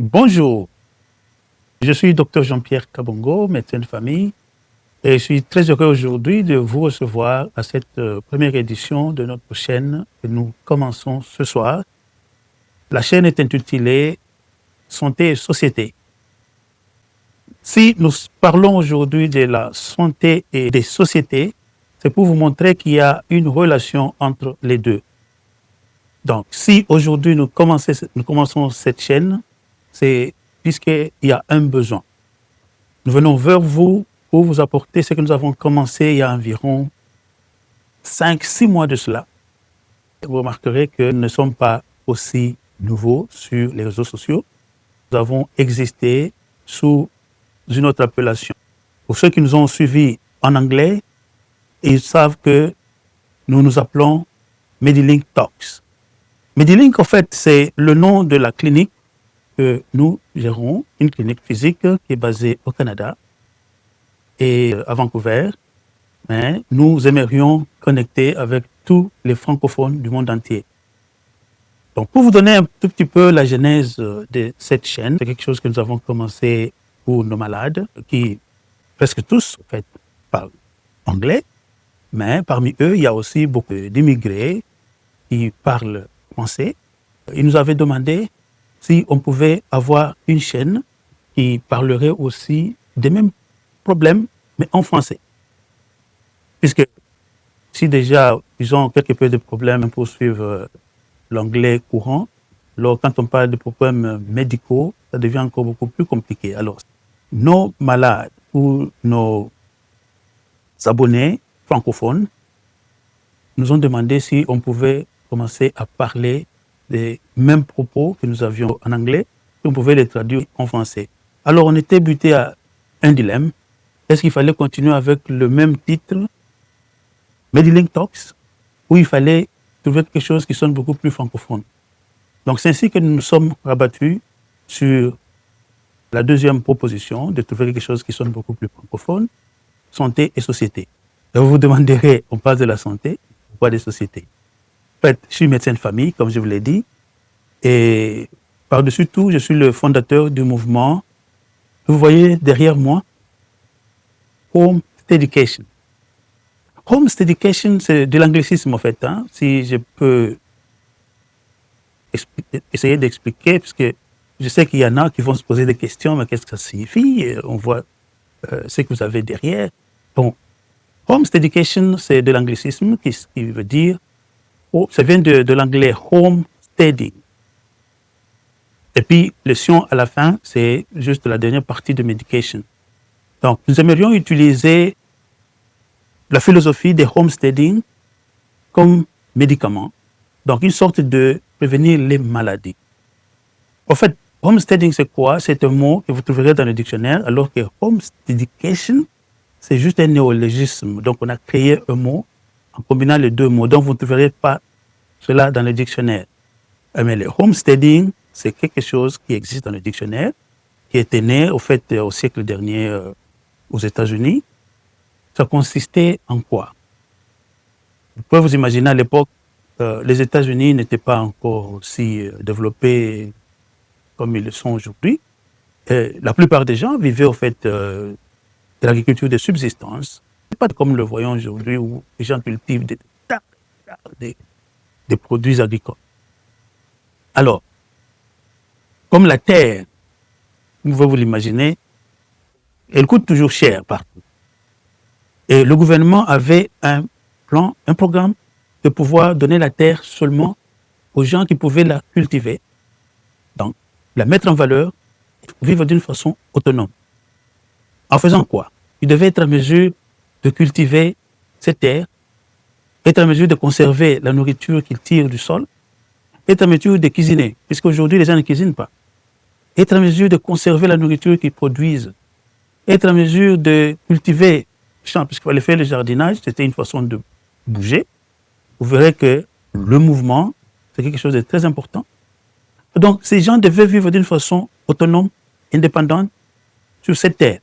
Bonjour, je suis Dr Jean-Pierre Kabongo, médecin de famille, et je suis très heureux aujourd'hui de vous recevoir à cette première édition de notre chaîne que nous commençons ce soir. La chaîne est intitulée Santé et Société. Si nous parlons aujourd'hui de la santé et des sociétés, c'est pour vous montrer qu'il y a une relation entre les deux. Donc, si aujourd'hui nous commençons cette chaîne, c'est puisqu'il y a un besoin. Nous venons vers vous pour vous apporter ce que nous avons commencé il y a environ 5-6 mois de cela. Vous remarquerez que nous ne sommes pas aussi nouveaux sur les réseaux sociaux. Nous avons existé sous une autre appellation. Pour ceux qui nous ont suivis en anglais, ils savent que nous nous appelons Medilink Talks. Medilink, en fait, c'est le nom de la clinique que nous gérons, une clinique physique qui est basée au Canada et à Vancouver, mais nous aimerions connecter avec tous les francophones du monde entier. Donc, pour vous donner un tout petit peu la genèse de cette chaîne, c'est quelque chose que nous avons commencé pour nos malades, qui presque tous, en fait, parlent anglais, mais parmi eux, il y a aussi beaucoup d'immigrés qui parlent français. Ils nous avaient demandé si on pouvait avoir une chaîne qui parlerait aussi des mêmes problèmes, mais en français. Puisque si déjà ils ont quelque peu de problèmes pour suivre l'anglais courant, alors quand on parle de problèmes médicaux, ça devient encore beaucoup plus compliqué. Alors, nos malades ou nos abonnés francophones nous ont demandé si on pouvait commencer à parler des mêmes propos que nous avions en anglais, et on pouvait les traduire en français. Alors on était buté à un dilemme. Est-ce qu'il fallait continuer avec le même titre, Medilink Talks, ou il fallait trouver quelque chose qui sonne beaucoup plus francophone? Donc c'est ainsi que nous nous sommes rabattus sur la deuxième proposition, de trouver quelque chose qui sonne beaucoup plus francophone, santé et société. Et vous vous demanderez, on parle de la santé, pourquoi des sociétés? En fait, je suis médecin de famille, comme je vous l'ai dit, et par-dessus tout, je suis le fondateur du mouvement. Vous voyez derrière moi, Home Steadication. Home Steadication, c'est de l'anglicisme en fait, hein, si je peux essayer d'expliquer, parce que je sais qu'il y en a qui vont se poser des questions, mais qu'est-ce que ça signifie? On voit ce que vous avez derrière. Bon, Home Steadication, c'est de l'anglicisme qui veut dire, ça vient de l'anglais home steading. Et puis, le sion à la fin, c'est juste la dernière partie de medication. Donc, nous aimerions utiliser la philosophie des homesteading comme médicament. Donc, une sorte de prévenir les maladies. En fait, homesteading, c'est quoi? C'est un mot que vous trouverez dans le dictionnaire, alors que homesteadication, c'est juste un néologisme. Donc, on a créé un mot en combinant les deux mots. Donc, vous ne trouverez pas cela dans le dictionnaire. Mais le homesteading, c'est quelque chose qui existe dans le dictionnaire, qui était né, au fait, au siècle dernier aux États-Unis. Ça consistait en quoi? Vous pouvez vous imaginer, à l'époque, les États-Unis n'étaient pas encore aussi développés comme ils le sont aujourd'hui. La plupart des gens vivaient, au fait, de l'agriculture de subsistance. Ce n'est pas comme le voyons aujourd'hui où les gens cultivent des produits agricoles. Alors, comme la terre, vous pouvez vous l'imaginer, elle coûte toujours cher partout. Et le gouvernement avait un plan, un programme de pouvoir donner la terre seulement aux gens qui pouvaient la cultiver. Donc, la mettre en valeur, vivre d'une façon autonome. En faisant quoi? Ils devaient être en mesure de cultiver cette terre, être en mesure de conserver la nourriture qu'ils tirent du sol, être en mesure de cuisiner, puisqu'aujourd'hui les gens ne cuisinent pas, être en mesure de conserver la nourriture qu'ils produisent, être en mesure de cultiver champs, puisqu'il fallait faire le jardinage, c'était une façon de bouger. Vous verrez que le mouvement, c'est quelque chose de très important. Donc, ces gens devaient vivre d'une façon autonome, indépendante, sur cette terre.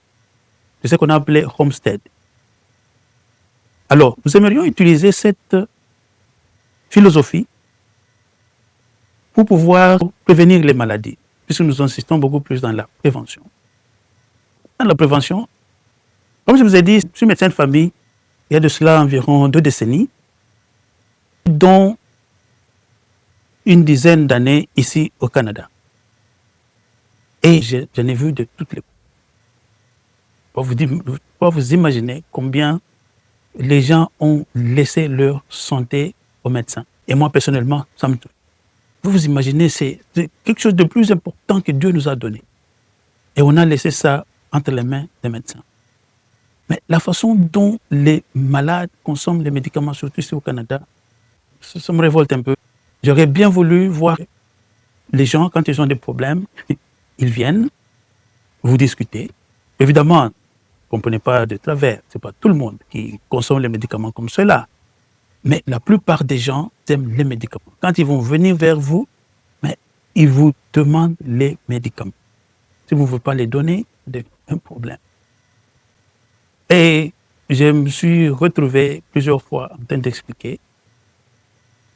C'est ce qu'on a appelé homestead. Alors, nous aimerions utiliser cette philosophie pour pouvoir prévenir les maladies. puisque nous insistons beaucoup plus dans la prévention. Dans la prévention, comme je vous ai dit, je suis médecin de famille, il y a de cela environ 2 décennies, dont une dizaine d'années ici au Canada. Et j'en ai vu de toutes les... Pour vous imaginer combien les gens ont laissé leur santé aux médecins. Et moi, personnellement, ça me touche. Vous imaginez, c'est quelque chose de plus important que Dieu nous a donné. Et on a laissé ça entre les mains des médecins. Mais la façon dont les malades consomment les médicaments, surtout ici au Canada, ça me révolte un peu. J'aurais bien voulu voir les gens, quand ils ont des problèmes, ils viennent, vous discutez. Évidemment, vous ne comprenez pas de travers. Ce n'est pas tout le monde qui consomme les médicaments comme cela. Mais la plupart des gens aiment les médicaments. Quand ils vont venir vers vous, mais ils vous demandent les médicaments. Si vous ne voulez pas les donner, c'est un problème. Et je me suis retrouvé plusieurs fois en train d'expliquer.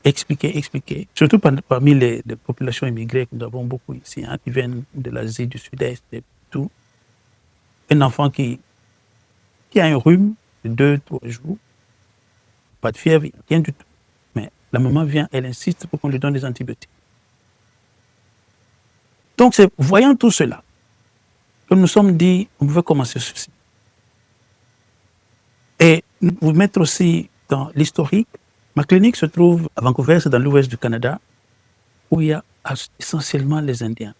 Expliquer. Surtout parmi les populations immigrées que nous avons beaucoup ici, hein, qui viennent de l'Asie, du Sud-Est et tout. Un enfant qui a un rhume de 2-3 jours, pas de fièvre, rien du tout. Mais la maman vient, elle insiste pour qu'on lui donne des antibiotiques. Donc, c'est voyant tout cela que nous nous sommes dit, on veut commencer ceci. Et vous mettre aussi dans l'historique, ma clinique se trouve à Vancouver, c'est dans l'ouest du Canada, où il y a essentiellement les Indiens.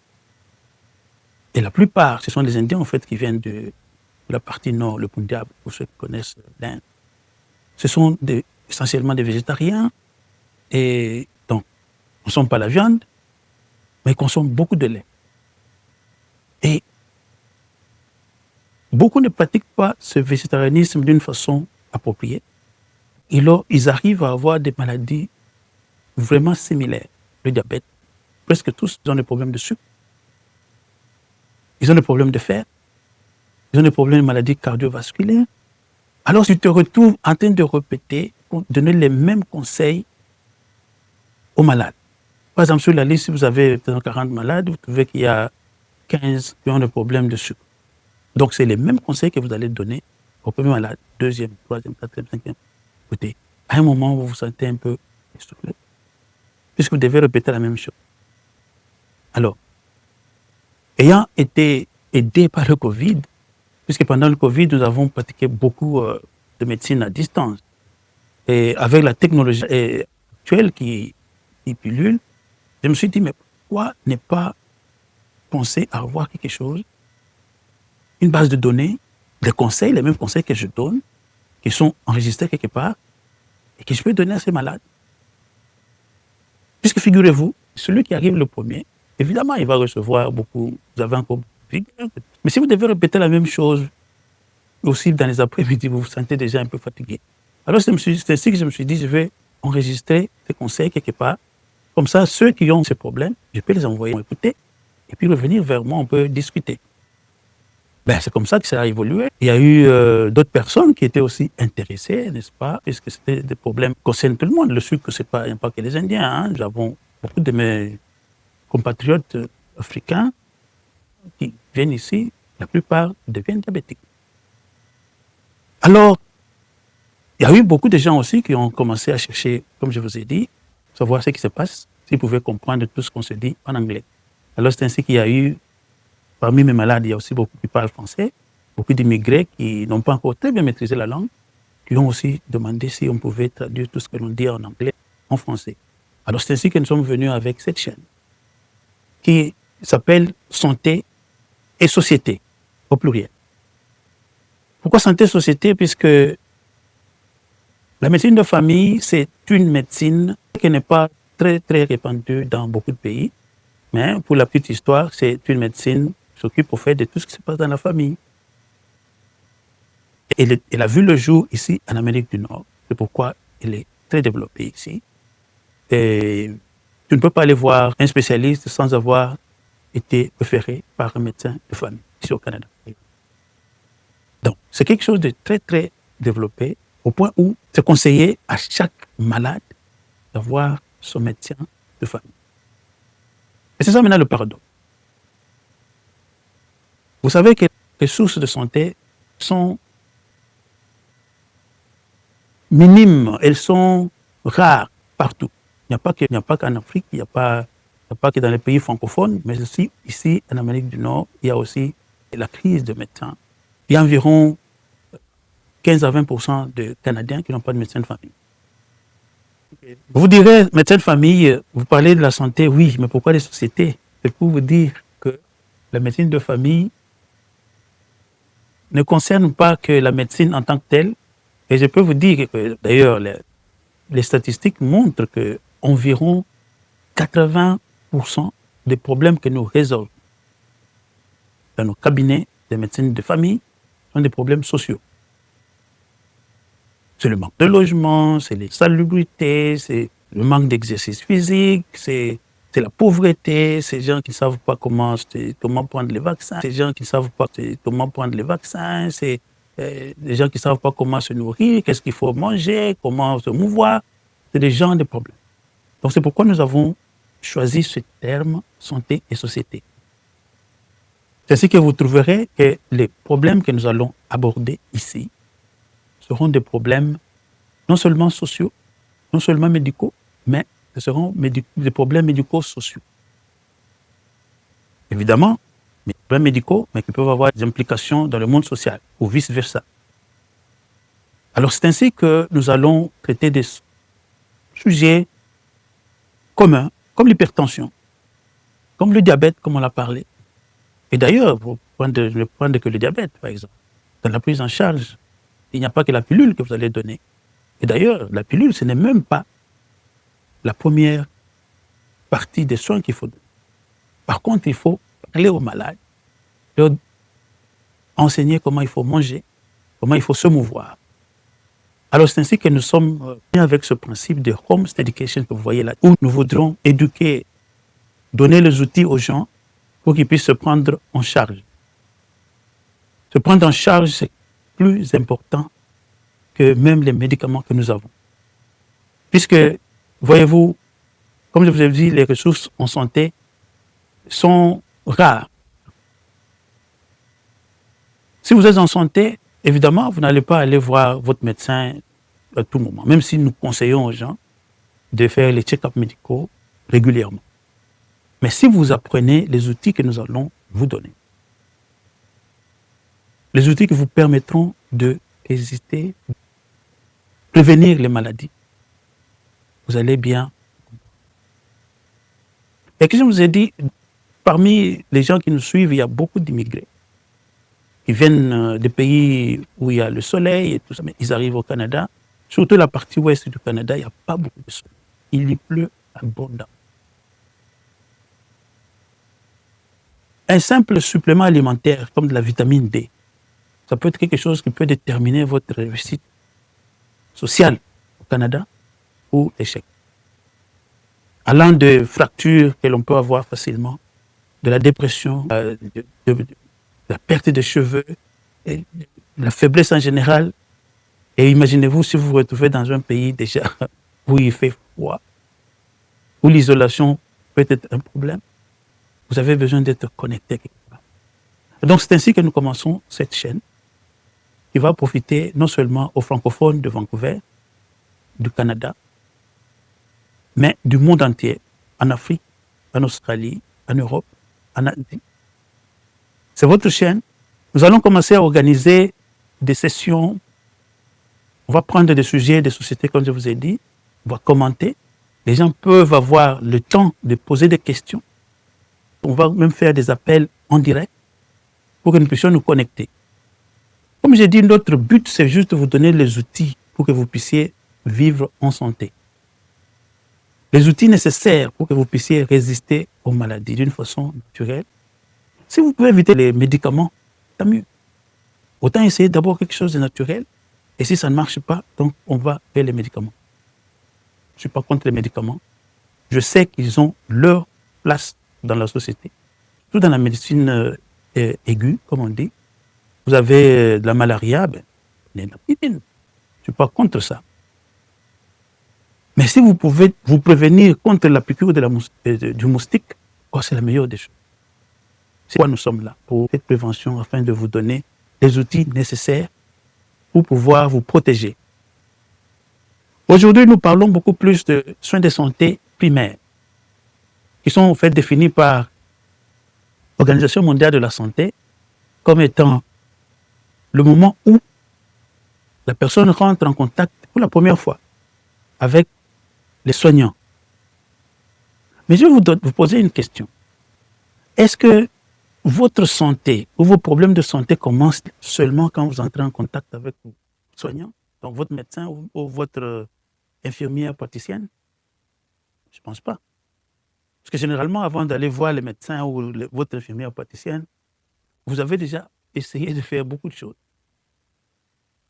Et la plupart, ce sont des Indiens en fait qui viennent de la partie nord, le Punjab, pour ceux qui connaissent l'Inde. Ce sont essentiellement des végétariens, et donc, ils ne consomment pas la viande, mais ils consomment beaucoup de lait. Et beaucoup ne pratiquent pas ce végétarianisme d'une façon appropriée. Et là, ils arrivent à avoir des maladies vraiment similaires. Le diabète, presque tous ils ont des problèmes de sucre, ils ont des problèmes de fer, ils ont des problèmes de maladies cardiovasculaires. Alors, tu te retrouves en train de répéter, donner les mêmes conseils aux malades. Par exemple, sur la liste, si vous avez 40 malades, vous trouvez qu'il y a 15 qui ont des problèmes de sucre. Donc, c'est les mêmes conseils que vous allez donner au premier malade, deuxième, troisième, quatrième, cinquième. Écoutez, à un moment, vous vous sentez un peu essoufflé, puisque vous devez répéter la même chose. Alors, ayant été aidé par le Covid, puisque pendant le Covid, nous avons pratiqué beaucoup de médecine à distance, et avec la technologie actuelle qui pullule, je me suis dit, mais pourquoi ne pas penser à avoir quelque chose, une base de données, des conseils, les mêmes conseils que je donne, qui sont enregistrés quelque part, et que je peux donner à ces malades. Puisque figurez-vous, celui qui arrive le premier, évidemment, il va recevoir beaucoup, vous avez encore beaucoup, mais si vous devez répéter la même chose, aussi dans les après-midi, vous vous sentez déjà un peu fatigué. Alors c'est ainsi que je me suis dit, je vais enregistrer ces conseils quelque part, comme ça, ceux qui ont ces problèmes, je peux les envoyer écouter, et puis revenir vers moi, on peut discuter. Ben, c'est comme ça que ça a évolué. Il y a eu d'autres personnes qui étaient aussi intéressées, n'est-ce pas, puisque c'était des problèmes qui concernent tout le monde. Le sucre, il n'y a pas que les Indiens. Hein. Nous avons beaucoup de mes compatriotes africains qui viennent ici, la plupart deviennent diabétiques. Alors, il y a eu beaucoup de gens aussi qui ont commencé à chercher, comme je vous ai dit, savoir ce qui se passe, s'ils pouvaient comprendre tout ce qu'on se dit en anglais. Alors, c'est ainsi qu'il y a eu, parmi mes malades, il y a aussi beaucoup qui parlent français, beaucoup d'immigrés qui n'ont pas encore très bien maîtrisé la langue, qui ont aussi demandé si on pouvait traduire tout ce que l'on dit en anglais en français. Alors, c'est ainsi que nous sommes venus avec cette chaîne qui s'appelle Santé et Société, au pluriel. Pourquoi Santé et Société? Puisque la médecine de famille, c'est une médecine qui n'est pas très, très répandue dans beaucoup de pays. Mais pour la petite histoire, c'est une médecine qui s'occupe au fait de tout ce qui se passe dans la famille. Et elle a vu le jour ici en Amérique du Nord. C'est pourquoi elle est très développée ici. Et tu ne peux pas aller voir un spécialiste sans avoir été référé par un médecin de famille ici au Canada. Donc, c'est quelque chose de très, très développé au point où c'est conseillé à chaque malade d'avoir son médecin de famille. Et c'est ça maintenant le paradoxe. Vous savez que les sources de santé sont minimes, elles sont rares partout. Il n'y a pas qu'en Afrique, il n'y a pas que dans les pays francophones, mais aussi ici en Amérique du Nord, il y a aussi la crise de médecins. Il y a environ 15 à 20% de Canadiens qui n'ont pas de médecin de famille. Vous direz, médecin de famille, vous parlez de la santé, oui, mais pourquoi les sociétés? C'est pour vous dire que la médecine de famille ne concerne pas que la médecine en tant que telle. Et je peux vous dire que, d'ailleurs, les statistiques montrent que environ 80% des problèmes que nous résolvons dans nos cabinets de médecine de famille sont des problèmes sociaux. C'est le manque de logement, c'est l'insalubrité, c'est le manque d'exercice physique, c'est la pauvreté, ces gens qui ne savent pas comment prendre les vaccins, ces gens qui ne savent pas comment prendre les vaccins, c'est des gens qui ne savent pas comment se nourrir, qu'est-ce qu'il faut manger, comment se mouvoir. C'est des gens de problèmes. Donc c'est pourquoi nous avons choisi ce terme santé et société. C'est ainsi que vous trouverez que les problèmes que nous allons aborder ici seront des problèmes non seulement sociaux, non seulement médicaux, mais ce seront des problèmes médicaux sociaux. Évidemment, des problèmes médicaux, mais qui peuvent avoir des implications dans le monde social, ou vice-versa. Alors c'est ainsi que nous allons traiter des sujets communs, comme l'hypertension, comme le diabète, comme on l'a parlé. Et d'ailleurs, pour ne prendre que le diabète, par exemple, dans la prise en charge, il n'y a pas que la pilule que vous allez donner. Et d'ailleurs, la pilule, ce n'est même pas la première partie des soins qu'il faut donner. Par contre, il faut parler aux malades, leur enseigner comment il faut manger, comment il faut se mouvoir. Alors, c'est ainsi que nous sommes avec ce principe de home education que vous voyez là, où nous voudrons éduquer, donner les outils aux gens pour qu'ils puissent se prendre en charge. Se prendre en charge, c'est plus important que même les médicaments que nous avons. Puisque, voyez-vous, comme je vous ai dit, les ressources en santé sont rares. Si vous êtes en santé, évidemment, vous n'allez pas aller voir votre médecin à tout moment, même si nous conseillons aux gens de faire les check-ups médicaux régulièrement. Mais si vous apprenez les outils que nous allons vous donner, les outils qui vous permettront de résister, prévenir les maladies, vous allez bien. Et que je vous ai dit, parmi les gens qui nous suivent, il y a beaucoup d'immigrés qui viennent des pays où il y a le soleil et tout ça, mais ils arrivent au Canada. Surtout la partie ouest du Canada, il n'y a pas beaucoup de soleil. Il y pleut abondamment. Un simple supplément alimentaire comme de la vitamine D, ça peut être quelque chose qui peut déterminer votre réussite sociale au Canada ou l'échec. Allant de fractures que l'on peut avoir facilement, de la dépression, de la perte de cheveux, et de la faiblesse en général. Et imaginez-vous si vous vous retrouvez dans un pays déjà où il fait froid, où l'isolation peut être un problème. Vous avez besoin d'être connecté quelque part. Donc c'est ainsi que nous commençons cette chaîne qui va profiter non seulement aux francophones de Vancouver, du Canada, mais du monde entier, en Afrique, en Australie, en Europe, en Asie. C'est votre chaîne. Nous allons commencer à organiser des sessions. On va prendre des sujets des sociétés, comme je vous ai dit. On va commenter. Les gens peuvent avoir le temps de poser des questions. On va même faire des appels en direct pour que nous puissions nous connecter. Comme j'ai dit, notre but, c'est juste de vous donner les outils pour que vous puissiez vivre en santé. Les outils nécessaires pour que vous puissiez résister aux maladies d'une façon naturelle. Si vous pouvez éviter les médicaments, tant mieux. Autant essayer d'abord quelque chose de naturel. Et si ça ne marche pas, donc on va vers les médicaments. Je ne suis pas contre les médicaments. Je sais qu'ils ont leur place dans la société. Surtout dans la médecine aiguë, comme on dit. Vous avez de la malaria, prenez de la pénicilline. Je ne suis pas contre ça. Mais si vous pouvez vous prévenir contre la piqûre du moustique, c'est la meilleure des choses. C'est pourquoi nous sommes là, pour cette prévention, afin de vous donner les outils nécessaires pour pouvoir vous protéger. Aujourd'hui, nous parlons beaucoup plus de soins de santé primaires, qui sont en fait définis par l'Organisation mondiale de la santé comme étant le moment où la personne rentre en contact pour la première fois avec les soignants. Mais je vais vous poser une question. Est-ce que votre santé ou vos problèmes de santé commencent seulement quand vous entrez en contact avec vos soignants, donc votre médecin ou votre infirmière praticienne? Je ne pense pas. Parce que généralement, avant d'aller voir le médecin ou votre infirmière praticienne, vous avez déjà essayé de faire beaucoup de choses.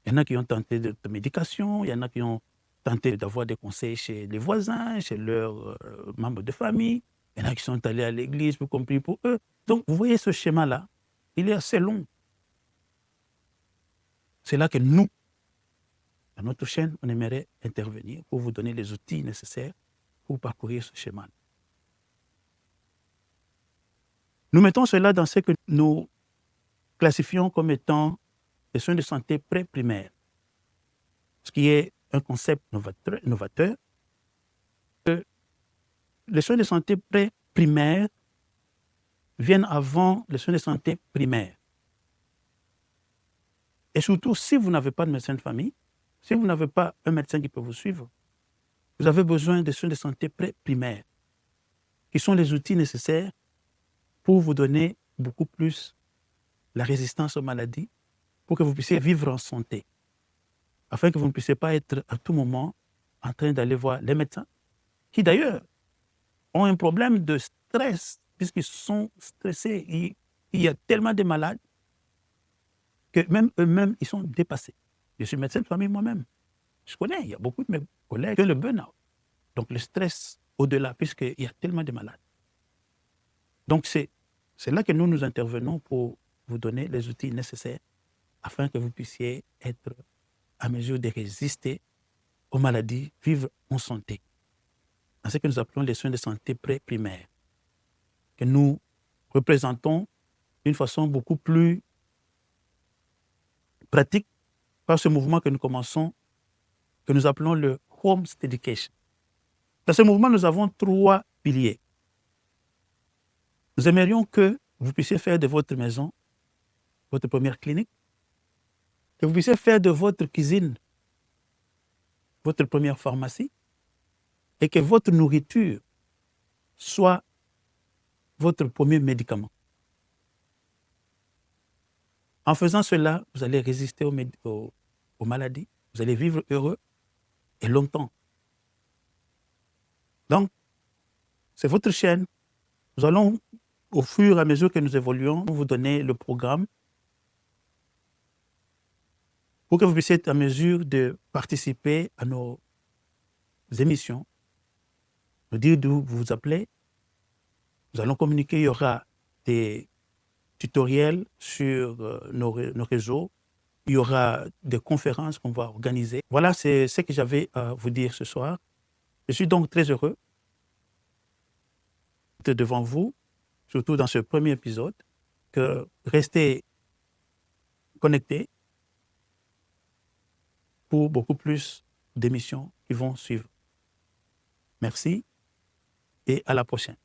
Il y en a qui ont tenté de médication, il y en a qui ont tenté d'avoir des conseils chez les voisins, chez leurs membres de famille, il y en a qui sont allés à l'église pour compris pour eux. Donc, vous voyez ce schéma-là, il est assez long. C'est là que nous, dans notre chaîne, on aimerait intervenir pour vous donner les outils nécessaires pour parcourir ce schéma. Nous mettons cela dans ce que nous classifions comme étant les soins de santé pré-primaires, ce qui est un concept novateur. Les soins de santé pré-primaires viennent avant les soins de santé primaires. Et surtout, si vous n'avez pas de médecin de famille, si vous n'avez pas un médecin qui peut vous suivre, vous avez besoin de soins de santé pré-primaires, qui sont les outils nécessaires pour vous donner beaucoup plus la résistance aux maladies, pour que vous puissiez vivre en santé, afin que vous ne puissiez pas être à tout moment en train d'aller voir les médecins, qui d'ailleurs ont un problème de stress, puisqu'ils sont stressés. Il y a tellement de malades que même eux-mêmes, ils sont dépassés. Je suis médecin de famille moi-même. Je connais, il y a beaucoup de mes collègues qui ont le burn-out. Donc le stress au-delà, puisqu'il y a tellement de malades. Donc c'est là que nous intervenons pour vous donner les outils nécessaires afin que vous puissiez être à mesure de résister aux maladies, vivre en santé. Dans ce que nous appelons les soins de santé pré-primaires, que nous représentons d'une façon beaucoup plus pratique par ce mouvement que nous commençons, que nous appelons le Home Education. Dans ce mouvement, nous avons 3 piliers. Nous aimerions que vous puissiez faire de votre maison votre première clinique, que vous puissiez faire de votre cuisine votre première pharmacie et que votre nourriture soit votre premier médicament. En faisant cela, vous allez résister aux maladies, vous allez vivre heureux et longtemps. Donc, c'est votre chaîne. Nous allons, au fur et à mesure que nous évoluons, vous donner le programme pour que vous puissiez être en mesure de participer à nos émissions, nous dire d'où vous vous appelez. Nous allons communiquer, il y aura des tutoriels sur nos réseaux, il y aura des conférences qu'on va organiser. Voilà, c'est ce que j'avais à vous dire ce soir. Je suis donc très heureux d'être devant vous, surtout dans ce premier épisode, que restez connectés pour beaucoup plus d'émissions qui vont suivre. Merci et à la prochaine.